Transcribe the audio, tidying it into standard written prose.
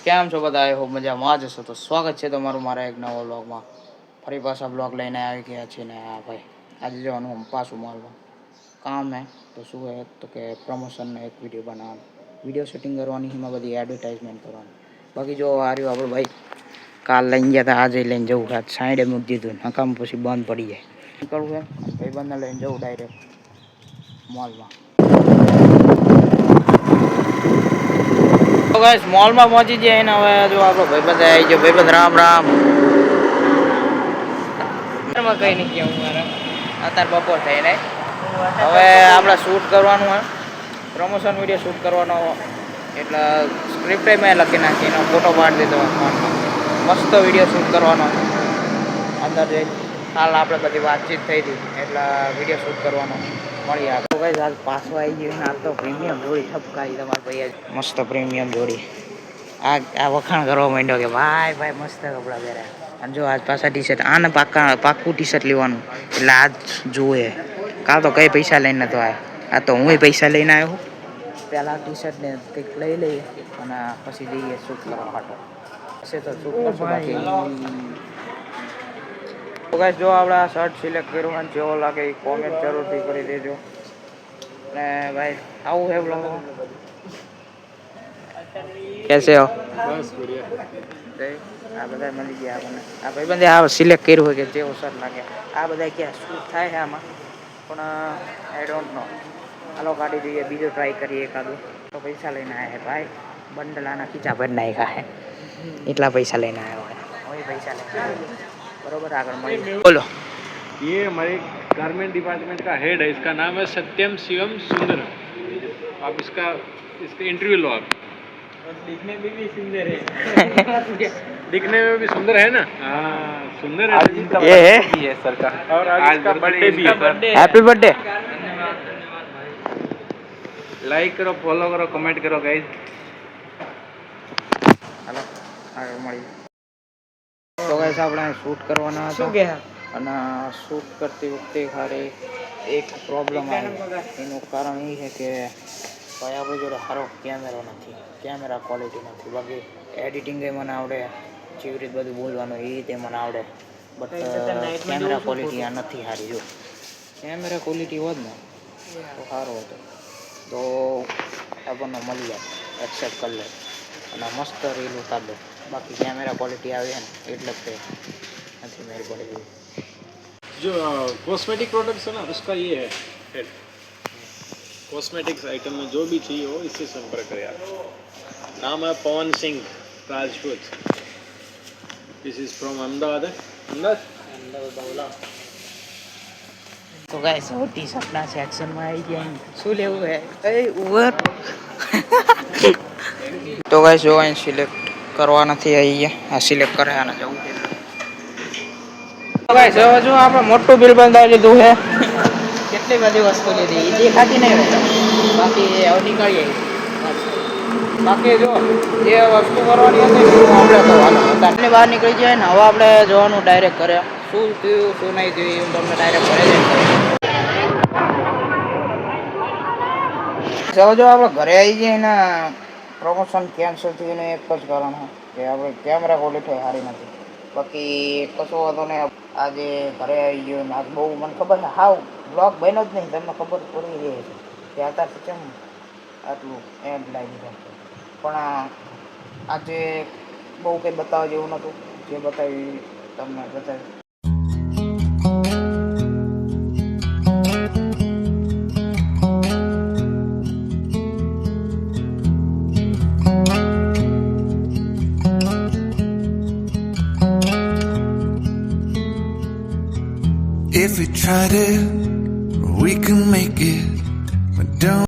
કેમ છો બધા? હો મજામાં જ હશો તો સ્વાગત છે તમારું મારા એક નવા વ્લોગમાં. ફરી પાછા બ્લોગ લઈને આવી ગયા છે ને હા ભાઈ આજે જવાનું પાછું મળવા કામ હે તો શું હે તો કે પ્રમોશનનો એક વિડીયો બનાવવાનો, વિડીયો શૂટિંગ કરવાની, એમાં બધી એડવર્ટાઇઝમેન્ટ કરવાની. બાકી જો આ રહ્યું આપણે ભાઈ કાલ લઈને ગયા હતા, આજે લઈને જવું રાત સાઈડે મૂકી દીધું, નકામ પછી બંધ પડી જાય. નીકળવું એમ ભાઈબંધને લઈને જવું ડાયરેક્ટ મોલમાં. તો ગાઈસ મોલમાં પહોંચી જાય ને હવે જો આપણો ભાઈબંધ આવી ગયો. ભાઈબંધ રામ રામ. કઈ નહીં કેવું મારે અત્યારે બપોર થઈ ને હવે આપણે શૂટ કરવાનું હોય, પ્રમોશન વિડીયો શૂટ કરવાનો એટલે સ્ક્રિપ્ટ મેં લખી નાખી એનો ફોટો પાડી દીધો. મસ્ત વિડીયો શૂટ કરવાનો અંદર જઈ હાલ આપણે બધી વાતચીત થઈ હતી એટલે વિડીયો શૂટ કરવાનો મળી આવે. તો ગાઈસ આજ પાછો આવી ગયો. આજ તો પ્રીમિયમ જોડી ઠપકારી તમારા ભાઈ, મસ્ત પ્રીમિયમ જોડી. આ વખાણ કરવા માંડ્યો કે ભાઈ ભાઈ મસ્ત કપડાં પહેર્યા. અને જો આજ પાછા ટી શર્ટ આને પાક્કું ટી શર્ટ લેવાનું એટલે આજ જોવે. કાં તો કઈ પૈસા લઈને નતો આવ્યો, આ તો હું પૈસા લઈને આવ્યો. પહેલાં ટી શર્ટને કંઈક લઈ લઈએ અને પછી જઈએ શૂટ કરવા માટે. પછી તો શૂટ કરશું બાકી. તો ગાઈસ જો આપણે આ શર્ટ સિલેક્ટ કર્યું અને જેવો લાગે એ કોમેન્ટ જરૂરથી કરી દેજો. અને ભાઈ આવું હે બ્લોગ કેસે હો? બસ આ બધા મળી ગયા આપણને. આ ભાઈબંધે આ સિલેક્ટ કર્યું હોય કે જેવો શર્ટ લાગે. આ બધા ક્યાં શૂટ થાય છે આમાં પણ આઈ ડોન્ટ નો. હાલો કાઢી દઈએ, બીજો ટ્રાય કરીએ એકાદું. તો પૈસા લઈને આવ્યા ભાઈ, બંડલ આના ખીચા ભરી નાખ્યા હે, એટલા પૈસા લઈને આવ્યો હોય. હવે પૈસા લઈને बरोबर आकर मળી बोलो. ये हमारे गारमेंट डिपार्टमेंट का हेड है, इसका नाम है सत्यम शिवम सुंदर. आप इसका इंटरव्यू लो आप. और दिखने में भी सुंदर है. दिखने में भी सुंदर है ना? हाँ सुंदर है. ये है सर का और आज इसका बर्थडे भी है. Happy birthday. लाइक करो, फॉलो करो, कमेंट करो गाइस. हेलो આગળ મળી. તો ગાઈસ આપણે શૂટ કરવાના હતા અને શૂટ કરતી વખતે ખાલી એક પ્રોબ્લેમ આવી. એનું કારણ એ છે કે ભાઈ આપણી જોડે સારો કેમેરો નથી, કેમેરા ક્વોલિટી નથી. બાકી એડિટિંગ એ મને આવડે, જેવી રીતે બધું બોલવાનું એ રીતે મને આવડે, બટ કેમેરા ક્વોલિટી આ નથી સારી. જો કેમેરા ક્વોલિટી હોત ને તો સારો હતો તો આપણને મળી જાય, એક્સેપ્ટ કરી લે અને મસ્ત રીલ ઉતાર દે. बाकी कैमरा क्वालिटी आ गया ना એટલે જ નથી मेरे पड़ेगी. जो कॉस्मेटिक प्रोडक्ट्स है ना उसका ये है हेड. कॉस्मेटिक्स आइटम में जो भी चाहिए हो इससे संपर्क करें आप. नाम है Pawan Singh Rajput. This is from Ahmedabad. Ahmedabad. तो गाइस वो टी शर्ट ना सेक्शन में आई गया. શું લેવું હે એ ઉવર. તો ગાइस જો અહીં સિલેક્ટ કરવા નથી આવી, આ સિલેક્ટ કરે આને જવું છે. તો ગાઈસ હવે જો આપણે મોટું બિલ બંધાવી લીધું છે. કેટલી બધી વસ્તુ લીધી એ દેખાતી નહીં હોય, બાકી હવે નીકળીએ. બાકી જો જે વસ્તુ કરવાની હતી આપણે કરવાનું હતા. બહાર નીકળી જાય ને હવે આપણે જવાનું ડાયરેક્ટ કરે. શું થયું શું નહીં થયું હું તમને ડાયરેક્ટ ઘરે જઈને હવે જો આપણે ઘરે આવી જઈએ ને પ્રમોશન કેન્સલ થયું એક જ કારણ છે કે આપણે કેમેરા ક્વોલિટી સારી નથી. બાકી કશો વાંધો નહીં. આજે ઘરે આવી ગયો ને આજ બહુ મને ખબર છે હાવ બ્લોગ બન્યો જ નહીં, તમને ખબર પડી રહી છે કે અત્યારથી કેમ આટલું એન્ડ લાગી છે. પણ આજે બહુ કંઈ બતાવવા જેવું નહોતું, જે બતાવી તમને બતાવી. If we tried it, we can make it, but don't